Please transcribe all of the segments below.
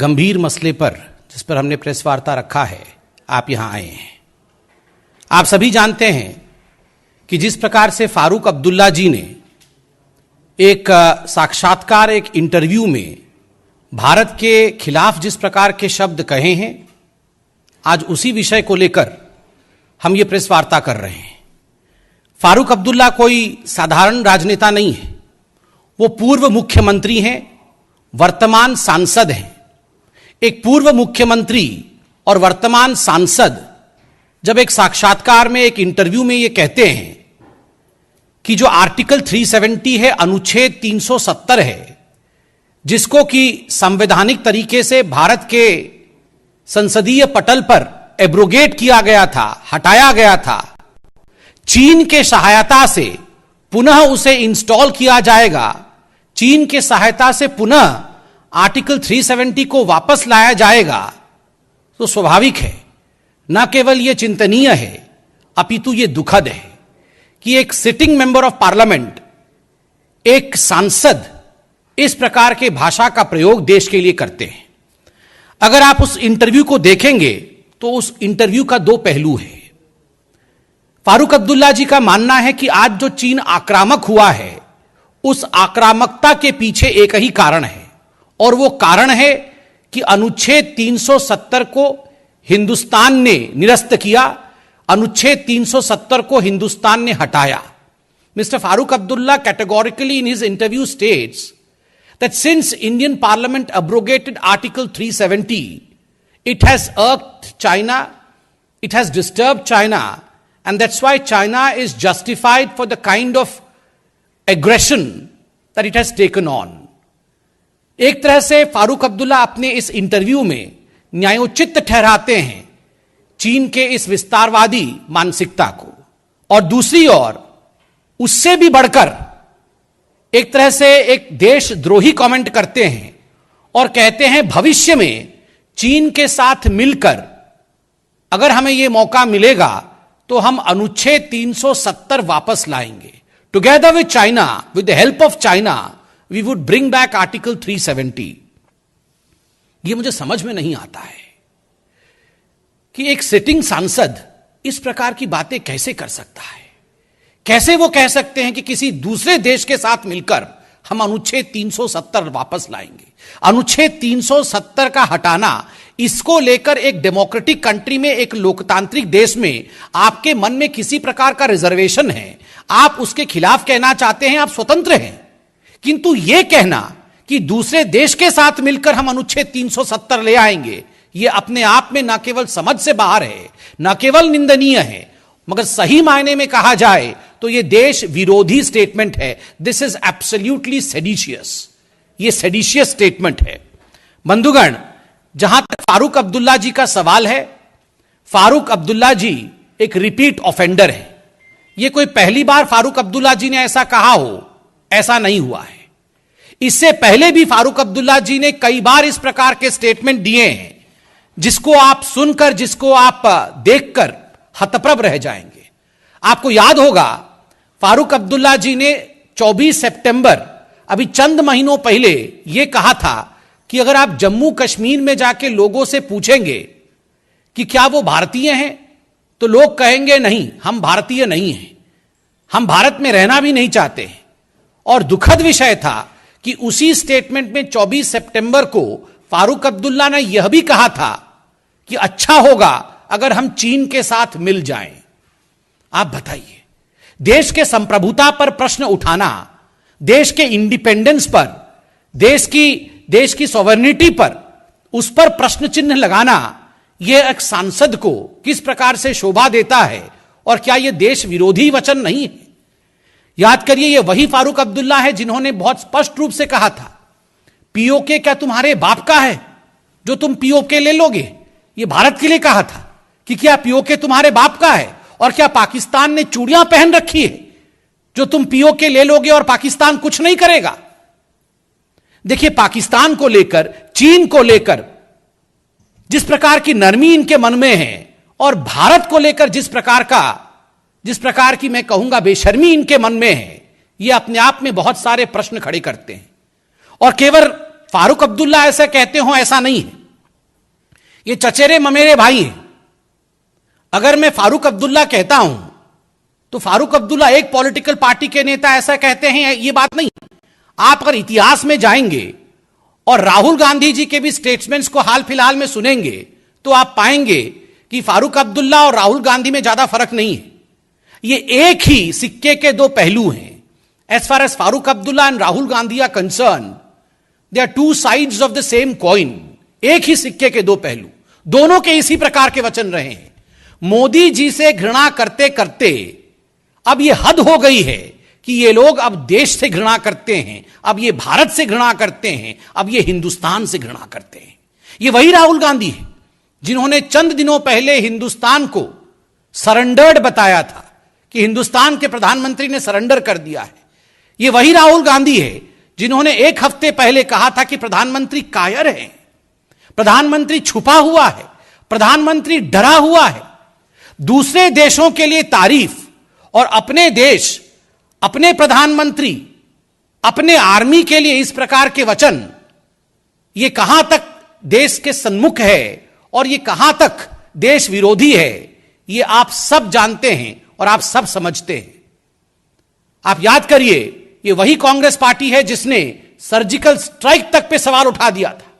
गंभीर मसले पर जिस पर हमने प्रेस वार्ता रखा है, आप यहां आए हैं। आप सभी जानते हैं कि जिस प्रकार से फारूक अब्दुल्ला जी ने एक साक्षात्कार, एक इंटरव्यू में भारत के खिलाफ जिस प्रकार के शब्द कहे हैं, आज उसी विषय को लेकर हम ये प्रेस वार्ता कर रहे हैं। फारूक अब्दुल्ला कोई साधारण राजनेता नहीं है। वो पूर्व मुख्यमंत्री हैं, वर्तमान सांसद हैं। एक पूर्व मुख्यमंत्री और वर्तमान सांसद जब एक साक्षात्कार में, एक इंटरव्यू में ये कहते हैं कि जो आर्टिकल 370 है, अनुच्छेद 370 है, जिसको कि संवैधानिक तरीके से भारत के संसदीय पटल पर एब्रोगेट किया गया था, हटाया गया था, चीन के सहायता से पुनः उसे इंस्टॉल किया जाएगा, चीन के सहायता से पुनः आर्टिकल 370 को वापस लाया जाएगा, तो स्वाभाविक है, न केवल यह चिंतनीय है अपितु यह दुखद है कि एक सिटिंग मेंबर ऑफ पार्लियामेंट, एक सांसद इस प्रकार के भाषा का प्रयोग देश के लिए करते हैं। अगर आप उस इंटरव्यू को देखेंगे तो उस इंटरव्यू का दो पहलू है। फारूक अब्दुल्ला जी का मानना है कि आज जो चीन आक्रामक हुआ है, उस आक्रामकता के पीछे एक ही कारण है, और वो कारण है कि अनुच्छेद 370 को हिंदुस्तान ने निरस्त किया, अनुच्छेद 370 को हिंदुस्तान ने हटाया। Mister Farooq Abdullah categorically in his interview states that since Indian Parliament abrogated Article 370, it has irked China, it has disturbed China, and that's why China is justified for the kind of aggression that it has taken on. एक तरह से फारूक अब्दुल्ला अपने इस interview में न्यायोचित ठहराते हैं चीन के इस विस्तारवादी मानसिकता को, और दूसरी ओर उससे भी बढ़कर एक तरह से एक देशद्रोही कमेंट करते हैं और कहते हैं भविष्य में चीन के साथ मिलकर अगर हमें यह मौका मिलेगा तो हम अनुच्छेद 370 वापस लाएंगे। Together with China, with the help of China, we would bring back article 370। यह मुझे समझ में नहीं आता है कि एक सिटिंग सांसद इस प्रकार की बातें कैसे कर सकता है। कैसे वो कह सकते हैं कि किसी दूसरे देश के साथ मिलकर हम अनुच्छेद 370 वापस लाएंगे। अनुच्छेद 370 का हटाना, इसको लेकर एक डेमोक्रेटिक कंट्री में, एक लोकतांत्रिक देश में आपके मन में किसी प्रकार का रिजर्वेशन है, आप उसके खिलाफ कहना चाहते हैं, आप स्वतंत्र हैं, किंतु यह कहना कि दूसरे देश के साथ मिलकर हम अनुच्छेद 370 ले आएंगे, यह अपने आप में न केवल समझ से बाहर है, न केवल निंदनीय है, मगर सही मायने में कहा जाए तो यह देश विरोधी स्टेटमेंट है। दिस इज एब्सोल्युटली सेडिशियस, यह सेडिशियस स्टेटमेंट है। बंधुगण, जहां तक फारूक अब्दुल्ला जी का सवाल है, फारूक अब्दुल्ला जी एक रिपीट ऑफेंडर है। यह कोई पहली बार फारूक अब्दुल्ला जी ने ऐसा कहा हो, ऐसा नहीं हुआ है। इससे पहले भी फारूक अब्दुल्ला जी ने कई बार इस प्रकार के स्टेटमेंट दिए हैं, जिसको आप सुनकर, जिसको आप देखकर हतप्रभ रह जाएंगे। आपको याद होगा, फारूक अब्दुल्ला जी ने 24 सितंबर, अभी चंद महीनों पहले, यह कहा था कि अगर आप जम्मू कश्मीर में जाके लोगों से पूछेंगे कि क्या वो भारतीय हैं, तो लोग कहेंगे नहीं, हम भारतीय नहीं हैं, हम भारत में रहना भी नहीं चाहते हैं। और दुखद विषय था कि उसी स्टेटमेंट में 24 सितंबर को फारूक अब्दुल्ला ने यह भी कहा था कि अच्छा होगा अगर हम चीन के साथ मिल जाएं। आप बताइए, देश के संप्रभुता पर प्रश्न उठाना, देश के इंडिपेंडेंस पर, देश की सॉवरेनिटी पर, उस पर प्रश्न चिन्ह लगाना, यह एक सांसद को किस प्रकार से शोभा देता है, और क्या यह देश विरोधी वचन नहीं है? याद करिए, यह वही फारूक अब्दुल्ला है जिन्होंने बहुत स्पष्ट रूप से कहा था, पीओके क्या तुम्हारे बाप का है जो तुम पीओके ले लोगे? यह भारत के लिए कहा था कि क्या पीओके तुम्हारे बाप का है, और क्या पाकिस्तान ने चूड़ियां पहन रखी है जो तुम पीओके ले लोगे और पाकिस्तान कुछ नहीं करेगा? देखिए, पाकिस्तान को लेकर, चीन को लेकर जिस प्रकार की नरमी इनके मन में है, और भारत को लेकर जिस प्रकार की मैं कहूंगा बेशर्मी इनके मन में है, यह अपने आप में बहुत सारे प्रश्न खड़े करते हैं। और केवल फारूक अब्दुल्ला ऐसा कहते हो ऐसा नहीं है, ये चचेरे ममेरे भाई हैं। अगर मैं फारूक अब्दुल्ला कहता हूं तो फारूक अब्दुल्ला एक पॉलिटिकल पार्टी के नेता ऐसा कहते हैं, ये बात नहीं। आप अगर इतिहास में जाएंगे और राहुल गांधी जी के भी स्टेटमेंट्स को हाल फिलहाल में सुनेंगे तो आप पाएंगे कि फारूक अब्दुल्ला और राहुल गांधी में ज्यादा फर्क नहीं है। ये एक ही सिक्के के दो पहलू हैं। As far as Farooq Abdullah and Rahul Gandhi are concerned, they are two sides of the same coin. एक ही सिक्के के दो पहलू, दोनों के इसी प्रकार के वचन रहे हैं। मोदी जी से घृणा करते करते अब यह हद हो गई है कि ये लोग अब देश से घृणा करते हैं, अब ये भारत से घृणा करते हैं, अब ये हिंदुस्तान से घृणा करते हैं। ये वही राहुल गांधी है जिन्होंने चंद दिनों पहले हिंदुस्तान को सरेंडर्ड बताया था कि हिंदुस्तान के प्रधानमंत्री ने सरेंडर कर दिया है। ये वही राहुल गांधी है जिन्होंने एक हफ्ते पहले कहा था कि प्रधानमंत्री कायर है, प्रधानमंत्री छुपा हुआ है, प्रधानमंत्री डरा हुआ है। दूसरे देशों के लिए तारीफ और अपने देश, अपने प्रधानमंत्री, अपने आर्मी के लिए इस प्रकार के वचन, ये कहां तक देश के सन्मुख है और ये कहां तक देश विरोधी है, ये आप सब जानते हैं और आप सब समझते हैं। आप याद करिए, ये वही कांग्रेस पार्टी है जिसने सर्जिकल स्ट्राइक तक पे सवाल उठा दिया था।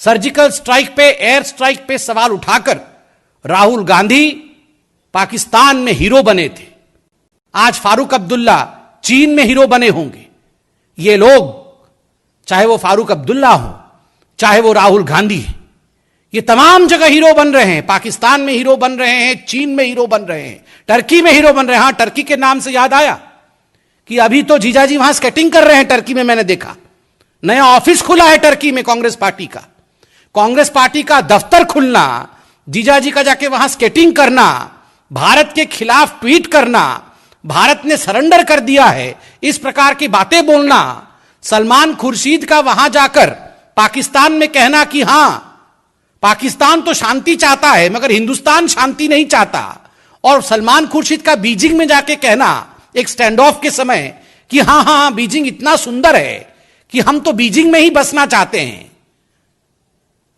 सर्जिकल स्ट्राइक पे, एयर स्ट्राइक पे सवाल उठाकर राहुल गांधी पाकिस्तान में हीरो बने थे। आज फारूक अब्दुल्ला चीन में हीरो बने होंगे। ये लोग, चाहे वो फारूक अब्दुल्ला हो, चाहे वो राहुल गांधी है, ये तमाम जगह हीरो बन रहे हैं। पाकिस्तान में हीरो बन रहे हैं, चीन में हीरो बन रहे हैं, टर्की में हीरो बन रहे हैं। हां, टर्की के नाम से याद आया कि अभी तो जीजाजी वहां स्केटिंग कर रहे हैं टर्की में। मैंने देखा नया ऑफिस खुला है टर्की में कांग्रेस पार्टी का। कांग्रेस पार्टी का दफ्तर खुलना, जीजाजी का जाके वहां स्केटिंग करना, भारत के खिलाफ ट्वीट करना, भारत ने सरेंडर कर दिया है, इस प्रकार की बातें बोलना, सलमान खुर्शीद का वहां जाकर पाकिस्तान में कहना कि हां, पाकिस्तान तो शांति चाहता है मगर हिंदुस्तान शांति नहीं चाहता, और सलमान खुर्शीद का बीजिंग में जाके कहना एक स्टैंड ऑफ के समय कि हां हां बीजिंग इतना सुंदर है कि हम तो बीजिंग में ही बसना चाहते हैं।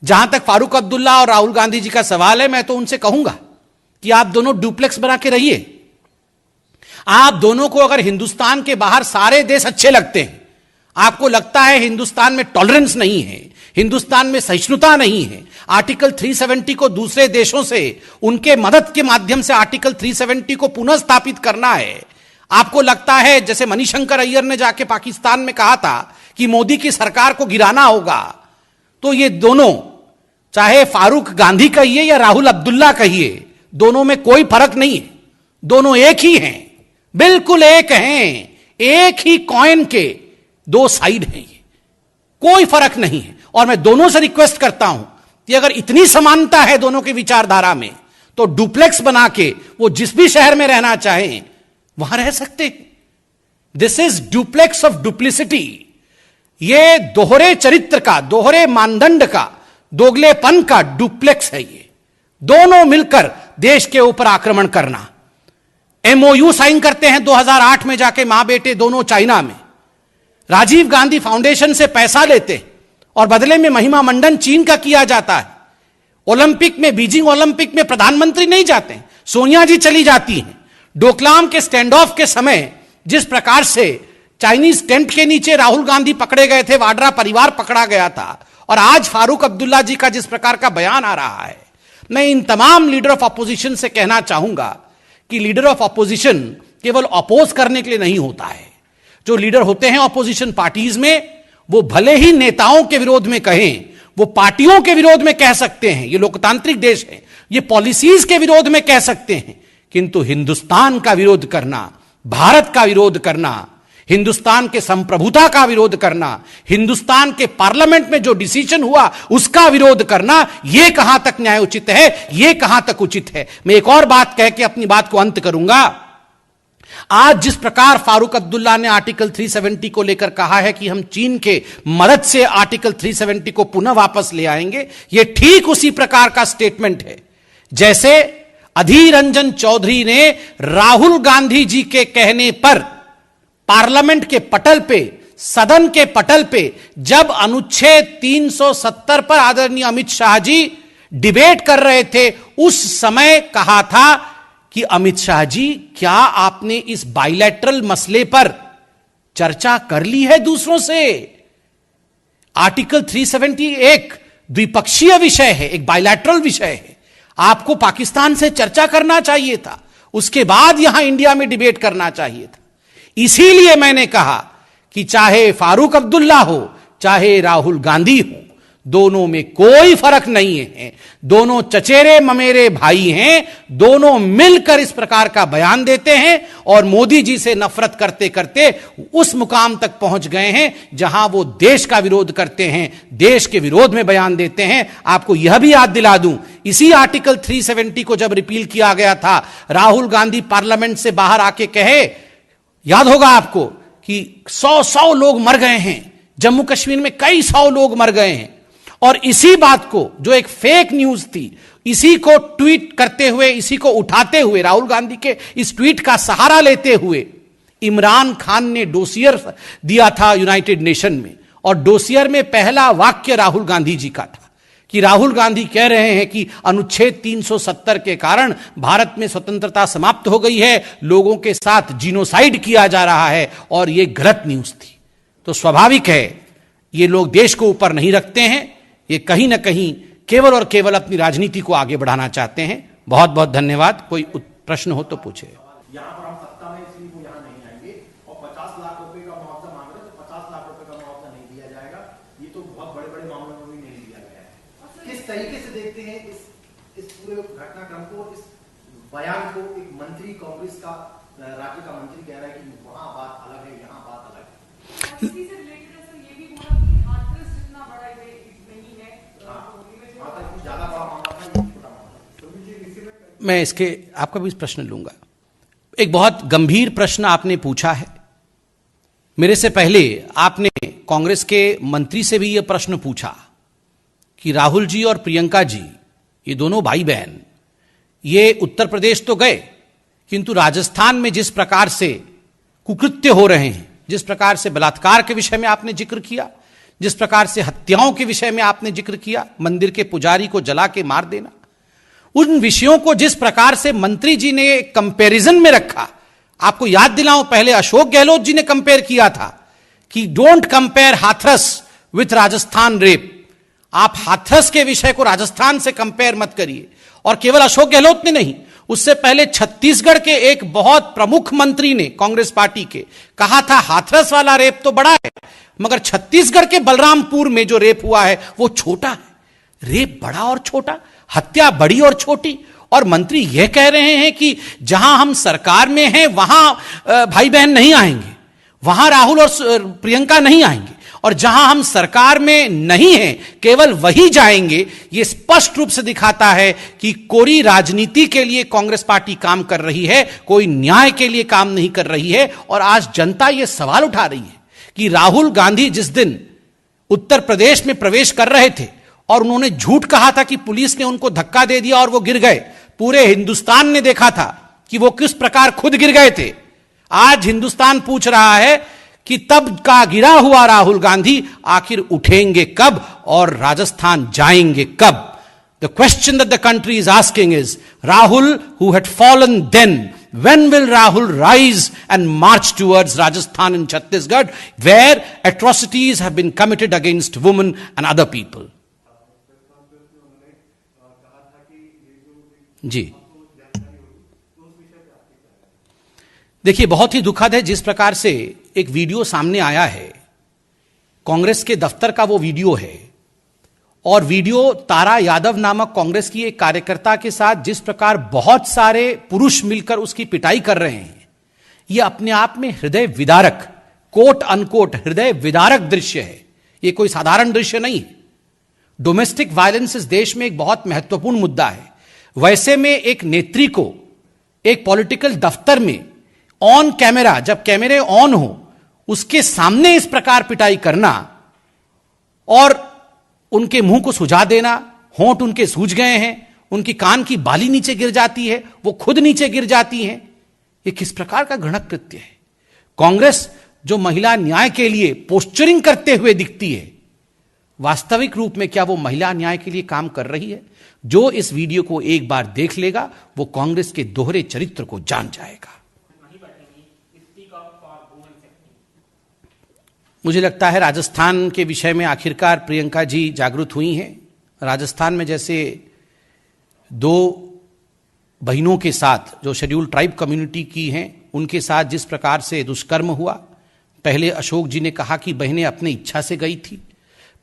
जहां तक फारूक अब्दुल्ला और राहुल गांधी जी का सवाल है, मैं तो उनसे कहूंगा कि आप दोनों डुप्लेक्स बना के रहिए। आप दोनों को अगर हिंदुस्तान के बाहर सारे देश अच्छे लगते हैं, आपको लगता है हिंदुस्तान में टॉलरेंस नहीं है, हिंदुस्तान में सहिष्णुता नहीं है, आर्टिकल 370 को दूसरे देशों से उनके मदद के माध्यम से आर्टिकल 370 को पुनः स्थापित करना है, आपको लगता है जैसे मणिशंकर अय्यर ने जाके पाकिस्तान में कहा था कि मोदी की सरकार को गिराना होगा, तो ये दोनों, चाहे फारूक गांधी कहिए या राहुल अब्दुल्ला कहिए, दोनों में कोई फर्क नहीं है। दोनों एक ही हैं, बिल्कुल एक हैं, एक ही कॉइन के दो साइड हैं, ये कोई फर्क नहीं है। और मैं दोनों से रिक्वेस्ट करता हूं कि अगर इतनी समानता है दोनों की विचारधारा में, तो डुप्लेक्स बना के वो जिस भी शहर में रहना चाहें वहां रह सकते। This is duplex of duplicity. ये दोहरे चरित्र का, दोहरे मानदंड का, दोगलेपन का डुप्लेक्स है। ये दोनों मिलकर देश के ऊपर आक्रमण करना। एमओयू साइन करते हैं 2008 में जाके मां बेटे दोनों चाइना में, राजीव गांधी फाउंडेशन से पैसा लेते और बदले में महिमा मंडन चीन का किया जाता है। ओलंपिक में, बीजिंग ओलंपिक में प्रधानमंत्री नहीं जाते, सोनिया जी चली जाती हैं। डोकलाम के स्टैंड ऑफ के समय जिस प्रकार से चाइनीज टेंट के नीचे राहुल गांधी पकड़े गए थे, वाड्रा परिवार पकड़ा गया था, और आज फारूक अब्दुल्ला जी का जिस प्रकार का बयान आ रहा है, मैं इन तमाम लीडर ऑफ अपोजिशन से कहना चाहूंगा कि लीडर ऑफ अपोजिशन केवल अपोज करने के लिए नहीं होता है। जो लीडर होते हैं अपोजिशन पार्टीज में, वो भले ही नेताओं के विरोध में कहें, वो पार्टियों के विरोध में कह सकते हैं, ये लोकतांत्रिक देश है, ये पॉलिसीज के विरोध में कह सकते हैं, किंतु हिंदुस्तान का विरोध करना, भारत का विरोध करना, हिंदुस्तान के संप्रभुता का विरोध करना, हिंदुस्तान के पार्लियामेंट में जो डिसीजन हुआ उसका विरोध करना, यह कहां तक न्यायोचित है, यह कहां तक उचित है। मैं एक और बात कह के अपनी बात को अंत करूंगा। आज जिस प्रकार फारूक अब्दुल्ला ने आर्टिकल 370 को लेकर कहा है कि हम चीन के मदद से आर्टिकल 370 को पुनः वापस ले आएंगे, यह ठीक उसी प्रकार का स्टेटमेंट है जैसे अधीर रंजन चौधरी ने राहुल गांधी जी के कहने पर पार्लियामेंट के पटल पे सदन के पटल पे जब अनुच्छेद 370 पर आदरणीय अमित शाह जी डिबेट कर रहे थे, उस समय कहा था कि अमित शाह जी, क्या आपने इस बाइलैटरल मसले पर चर्चा कर ली है दूसरों से? आर्टिकल 370 एक द्विपक्षीय विषय है, एक बाइलैटरल विषय है। आपको पाकिस्तान से चर्चा करना चाहिए था, उसके बाद यहां इंडिया में डिबेट करना चाहिए था। इसीलिए मैंने कहा कि चाहे फारूक अब्दुल्ला हो, चाहे राहुल गांधी हो, दोनों में कोई फर्क नहीं है। दोनों चचेरे ममेरे भाई हैं, दोनों मिलकर इस प्रकार का बयान देते हैं और मोदी जी से नफरत करते करते उस मुकाम तक पहुंच गए हैं जहां वो देश का विरोध करते हैं, देश के विरोध में बयान देते हैं। आपको यह भी याद दिला दूं, इसी आर्टिकल 370 को जब रिपील किया गया था, राहुल गांधी पार्लियामेंट से बाहर आके कहे, याद होगा आपको, कि 100 लोग मर गए हैं, जम्मू कश्मीर में कई 100 लोग मर गए हैं। और इसी बात को, जो एक फेक न्यूज थी, इसी को ट्वीट करते हुए, इसी को उठाते हुए, राहुल गांधी के इस ट्वीट का सहारा लेते हुए इमरान खान ने डोसियर दिया था यूनाइटेड नेशन में। और डोसियर में पहला वाक्य राहुल गांधी जी का था कि राहुल गांधी कह रहे हैं कि अनुच्छेद 370 के कारण भारत में स्वतंत्रता समाप्त हो गई है, लोगों के साथ जीनोसाइड किया जा रहा है, और यह गलत न्यूज थी। तो स्वाभाविक है, ये लोग देश को ऊपर नहीं रखते हैं, ये कहीं ना कहीं केवल और केवल अपनी राजनीति को आगे बढ़ाना चाहते हैं। बहुत बहुत धन्यवाद। कोई प्रश्न हो तो पूछे। यहाँ पर हम सत्ता में इसलिए वो यहाँ नहीं आएंगे और 50 लाख रुपए का मुआवजा मांग रहे, तो 50 लाख रुपए का मुआवजा नहीं दिया जाएगा। ये तो बहुत बड़े बड़े मामलों में भी नहीं दिया गया है। किस तरीके से देखते हैं इस पूरे घटनाक्रम को, इस बयान को? एक मंत्री, कांग्रेस का राज्य का मंत्री कह रहा है कि वहां बात अलग है, यहाँ बात अलग है। मैं इसके आपका भी प्रश्न लूंगा। एक बहुत गंभीर प्रश्न आपने पूछा है। मेरे से पहले आपने कांग्रेस के मंत्री से भी यह प्रश्न पूछा कि राहुल जी और प्रियंका जी, ये दोनों भाई बहन, ये उत्तर प्रदेश तो गए, किंतु राजस्थान में जिस प्रकार से कुकृत्य हो रहे हैं, जिस प्रकार से बलात्कार के विषय में आपने जिक्र किया, जिस प्रकार से हत्याओं के विषय में आपने जिक्र किया, मंदिर के पुजारी को जला के मार देना, उन विषयों को जिस प्रकार से मंत्री जी ने कंपैरिजन में रखा, आपको याद दिलाऊं, पहले अशोक गहलोत जी ने कंपेयर किया था कि don't compare Hathras with Rajasthan rape. आप हाथरस के विषय को राजस्थान से कंपेयर मत करिए। और केवल अशोक गहलोत ने नहीं, उससे पहले छत्तीसगढ़ के एक बहुत प्रमुख मंत्री ने, कांग्रेस पार्टी के, कहा था हाथरस वाला रेप तो बड़ा है, मगर छत्तीसगढ़ के बलरामपुर में जो रेप हुआ है वो छोटा है। रेप बड़ा और छोटा, हत्या बड़ी और छोटी। और मंत्री यह कह रहे हैं कि जहां हम सरकार में हैं वहां भाई बहन नहीं आएंगे, वहां राहुल और प्रियंका नहीं आएंगे, और जहां हम सरकार में नहीं हैं केवल वही जाएंगे। यह स्पष्ट रूप से दिखाता है कि कोरी राजनीति के लिए कांग्रेस पार्टी काम कर रही है, कोई न्याय के लिए काम नहीं कर रही है। और आज जनता यह सवाल उठा रही है कि राहुल गांधी जिस दिन उत्तर प्रदेश में प्रवेश कर रहे थे और उन्होंने झूठ कहा था कि पुलिस ने उनको धक्का दे दिया और वो गिर गए, पूरे हिंदुस्तान ने देखा था कि वो किस प्रकार खुद गिर गए थे। आज हिंदुस्तान पूछ रहा है कि तब का गिरा हुआ राहुल गांधी आखिर उठेंगे कब और राजस्थान जाएंगे कब? The question that the country is asking is, Rahul who had fallen then, when will Rahul rise and march towards Rajasthan and Chhattisgarh where atrocities have been committed against women and other people? जी देखिए, बहुत ही दुखद है जिस प्रकार से एक video सामने आया है, कांग्रेस के दफ्तर का वो वीडियो है, और वीडियो तारा यादव नामक कांग्रेस की एक कार्यकर्ता के साथ जिस प्रकार बहुत सारे पुरुष मिलकर उसकी पिटाई कर रहे हैं, यह अपने आप में हृदय विदारक, कोट अनकोट हृदय विदारक दृश्य है। यह कोई साधारण दृश्य नहीं है। डोमेस्टिक वायलेंस इस देश में एक बहुत महत्वपूर्ण मुद्दा है। वैसे में एक नेत्री को एक पॉलिटिकल दफ्तर में ऑन कैमरा, जब कैमरे ऑन हो, उसके सामने इस प्रकार पिटाई करना और उनके मुंह को सुझा देना, होंठ उनके सूज गए हैं, उनकी कान की बाली नीचे गिर जाती है, वो खुद नीचे गिर जाती हैं, ये किस प्रकार का घृणक कृत्य है? कांग्रेस जो महिला न्याय के लिए पोस्चरिंग करते हुए दिखती है, वास्तविक रूप में क्या वो महिला न्याय के लिए काम कर रही है? जो इस वीडियो को एक बार देख लेगा वो कांग्रेस के दोहरे चरित्र को जान जाएगा। मुझे लगता है राजस्थान के विषय में आखिरकार प्रियंका जी जागरूक हुई हैं। राजस्थान में जैसे दो बहनों के साथ जो शेड्यूल ट्राइब कम्युनिटी की हैं, उनके साथ जिस प्रकार से दुष्कर्म हुआ, पहले अशोक जी ने कहा कि बहनें अपनी इच्छा से गई थी,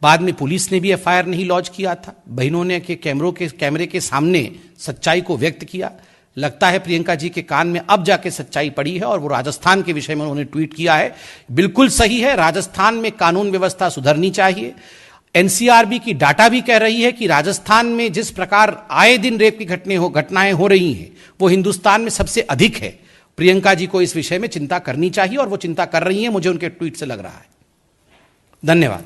बाद में पुलिस ने भी एफआईआर नहीं लॉन्च किया था, बहनों ने कैमरे के सामने सच्चाई को व्यक्त किया। लगता है प्रियंका जी के कान में अब जाके सच्चाई पड़ी है और वो राजस्थान के विषय में उन्होंने ट्वीट किया है। बिल्कुल सही है, राजस्थान में कानून व्यवस्था सुधरनी चाहिए। एनसीआरबी की डाटा भी कह रही है कि राजस्थान में जिस प्रकार आए दिन रेप की घटनाएं हो रही हैं वो हिंदुस्तान में सबसे अधिक है। प्रियंका जी को इस विषय में चिंता करनी चाहिए और वो चिंता कर रही हैं, मुझे उनके ट्वीट से लग रहा है। धन्यवाद।